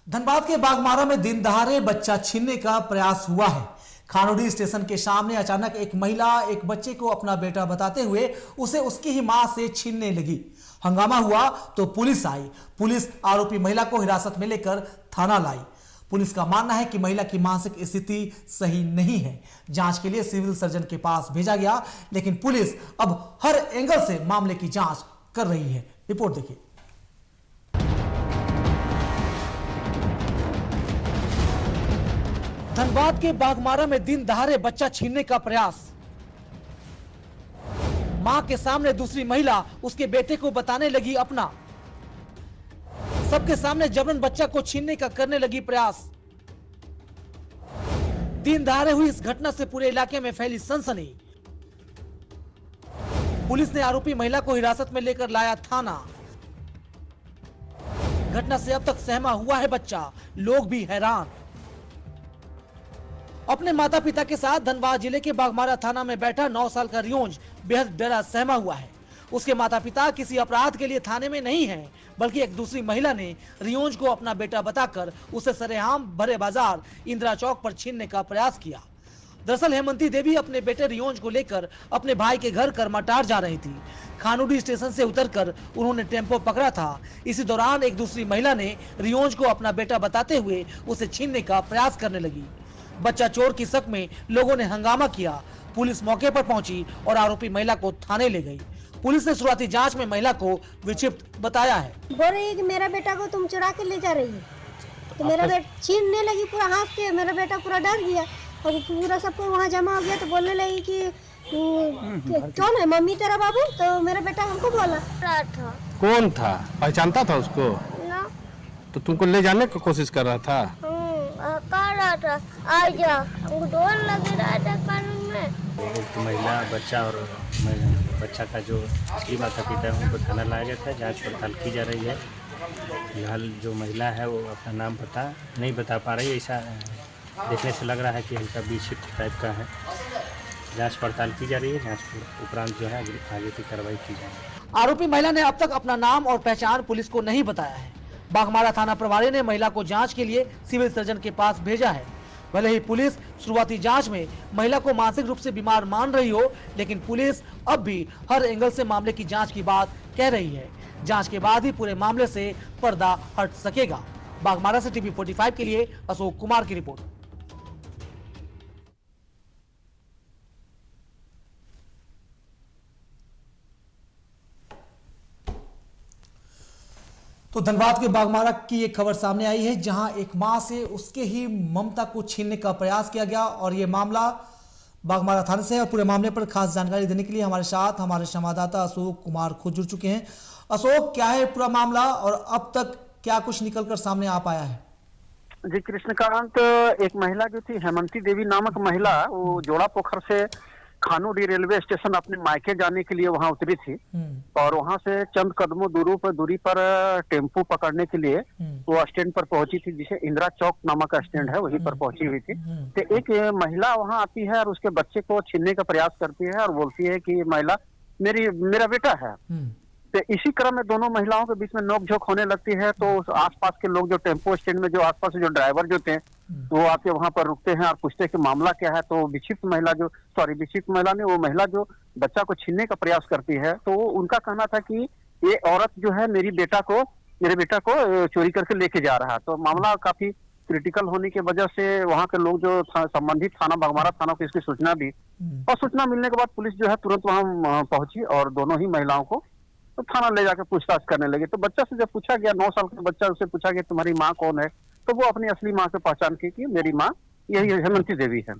धनबाद के बागमारा में दिन दहाड़े बच्चा छीनने का प्रयास हुआ है। खानोडी स्टेशन के सामने अचानक एक महिला एक बच्चे को अपना बेटा बताते हुए उसे उसकी ही मां से छीनने लगी। हंगामा हुआ तो पुलिस आई। पुलिस आरोपी महिला को हिरासत में लेकर थाना लाई। पुलिस का मानना है कि महिला की मानसिक स्थिति सही नहीं है। जांच के लिए सिविल सर्जन के पास भेजा गया, लेकिन पुलिस अब हर एंगल से मामले की जांच कर रही है। रिपोर्ट देखिए। धनबाद के बागमारा में दिन दहाड़े बच्चा छीनने का प्रयास। मां के सामने दूसरी महिला उसके बेटे को बताने लगी अपना। सबके सामने जबरन बच्चा को छीनने का करने लगी प्रयास। दिन दहाड़े हुई इस घटना से पूरे इलाके में फैली सनसनी। पुलिस ने आरोपी महिला को हिरासत में लेकर लाया थाना। घटना से अब तक सहमा हुआ है बच्चा, लोग भी हैरान। अपने माता पिता के साथ धनबाद जिले के बागमारा थाना में बैठा 9 साल का रियोंज बेहद डरा सहमा हुआ है। उसके माता पिता किसी अपराध के लिए थाने में नहीं हैं, बल्कि एक दूसरी महिला ने रियोंज को अपना बेटा बताकर उसे सरेआम भरे बाजार इंदिरा चौक पर छीनने का प्रयास किया। दरअसल हेमंती देवी अपने बेटे रियोंज को लेकर अपने भाई के घर करमाटार जा रही थी। खानोडी स्टेशन से उतरकर उन्होंने टेम्पो पकड़ा था। इसी दौरान एक दूसरी महिला ने रियोंज को अपना बेटा बताते हुए उसे छीनने का प्रयास करने लगी। बच्चा चोर की शक में लोगों ने हंगामा किया। पुलिस मौके पर पहुंची और आरोपी महिला को थाने ले गई। पुलिस ने शुरुआती जांच में महिला को विक्षिप्त बताया है। बोल रही है कि मेरा बेटा को तुम चुरा के ले जा रही है, तो मेरा बेटा छीनने लगी पूरा हाथ के। मेरा बेटा पूरा डर गया और पूरा सबको वहाँ जमा हो गया, तो बोलने लगी कि कौन है मम्मी तेरा बाबू? तो मेरा बेटा हमको बोला था। कौन था? पहचानता था उसको ना? तो तुमको ले जाने की कोशिश कर रहा था? कर रहा था, आ जा, हमको डर लग रहा था कानून में। तो महिला बच्चा और बच्चा का जो असली माता पिता है उनको थाना लाया गया था। जांच पड़ताल की जा रही है। फिलहाल जो महिला है वो अपना नाम पता नहीं बता पा रही है। ऐसा देखने से लग रहा है कि हल्का विक्षिप्त टाइप का है। जांच पड़ताल की जा रही है। जांच के उपरांत जो है आगे की कार्रवाई की जाएगी। आरोपी महिला ने अब तक अपना नाम और पहचान पुलिस को नहीं बताया है। बागमारा थाना प्रभारी ने महिला को जांच के लिए सिविल सर्जन के पास भेजा है। भले ही पुलिस शुरुआती जांच में महिला को मानसिक रूप से बीमार मान रही हो, लेकिन पुलिस अब भी हर एंगल से मामले की जांच की बात कह रही है। जांच के बाद ही पूरे मामले से पर्दा हट सकेगा। बागमारा से टीवी 45 के लिए अशोक कुमार की रिपोर्ट। तो धनबाद के बागमारा की एक खबर सामने आई है, जहां एक मां से उसके ही ममता को छीनने का प्रयास किया गया और यह मामला बागमारा थाने से है। और पूरे मामले पर खास जानकारी देने के लिए हमारे साथ हमारे संवाददाता अशोक कुमार खुद जुड़ चुके हैं। अशोक, क्या है पूरा मामला और अब तक क्या कुछ निकलकर सामने आ पाया है? जी कृष्णकांत, एक महिला जो थी हेमंती देवी नामक महिला, वो जोड़ा पोखर से खानोडी रेलवे स्टेशन अपने मायके जाने के लिए वहां उतरी थी और वहां से चंद कदमों दूरी पर टेम्पो पकड़ने के लिए वो स्टैंड पर पहुंची थी, जिसे इंदिरा चौक नामक स्टैंड है, वहीं पर पहुंची हुई थी। तो एक महिला वहां आती है और उसके बच्चे को छीनने का प्रयास करती है और बोलती है कि महिला मेरा बेटा है। तो इसी क्रम में दोनों महिलाओं के बीच में नोकझोंक होने लगती है। तो आसपास के लोग, जो टेम्पो स्टैंड में जो आसपास जो ड्राइवर जो थे, वो आके वहां पर रुकते हैं और पूछते हैं कि मामला क्या है। तो विक्षिप्त महिला ने, वो महिला जो बच्चा को छीनने का प्रयास करती है, तो उनका कहना था कि ये औरत जो है मेरे बेटा को चोरी करके लेके जा रहा है। तो मामला काफी क्रिटिकल होने की वजह से वहां के लोग जो संबंधित थाना बागमारा थाना को इसकी सूचना दी और सूचना मिलने के बाद पुलिस जो है तुरंत वहां पहुंची और दोनों ही महिलाओं को तो थाना ले जाकर पूछताछ करने लगे। तो बच्चा से जब पूछा गया, 9 साल का बच्चा, उससे पूछा गया तुम्हारी माँ कौन है, तो वो अपनी असली माँ से पहचान की कि मेरी माँ यही हेमंती देवी है।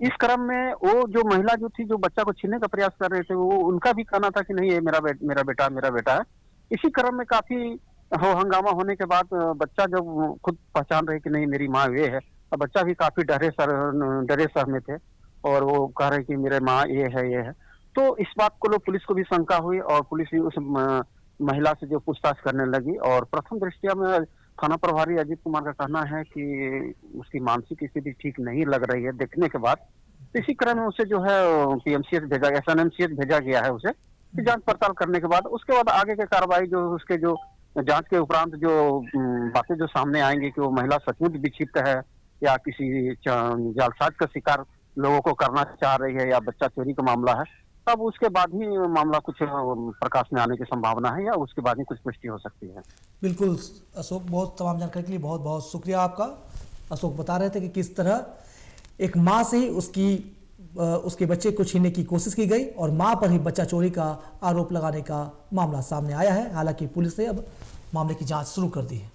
इस क्रम में वो जो महिला जो थी, जो बच्चा को छीनने का प्रयास कर रहे थे, वो उनका भी कहना था कि नहीं, ये मेरा बेटा है। इसी क्रम में काफी हंगामा होने के बाद बच्चा जब खुद पहचान रहे कि नहीं मेरी माँ ये है, और बच्चा भी काफी डरे सर में थे और वो कह रहे कि मेरे माँ ये है। तो इस बात को लोग, पुलिस को भी शंका हुई और पुलिस भी उस महिला से जो पूछताछ करने लगी। और प्रथम दृष्टया में थाना प्रभारी अजीत कुमार का कहना है कि उसकी मानसिक स्थिति ठीक नहीं लग रही है देखने के बाद। इसी क्रम में उसे जो है PMCH भेजा गया, SNMCH भेजा गया है उसे जांच पड़ताल करने के बाद। उसके बाद आगे की कार्रवाई जो उसके जो जांच के उपरांत जो बातें जो सामने आएंगी कि वो महिला सचमुच विक्षिप्त है या किसी जालसाज का शिकार लोगों को करना चाह रही है या बच्चा चोरी का मामला है, तब उसके बाद ही मामला कुछ प्रकाश में आने की संभावना है या उसके बाद ही कुछ पुष्टि हो सकती है। बिल्कुल अशोक, बहुत तमाम जानकारी के लिए बहुत बहुत शुक्रिया आपका। अशोक बता रहे थे कि किस तरह एक माँ से ही उसके बच्चे को छीनने की कोशिश की गई और माँ पर ही बच्चा चोरी का आरोप लगाने का मामला सामने आया है। हालांकि पुलिस ने अब मामले की जांच शुरू कर दी है।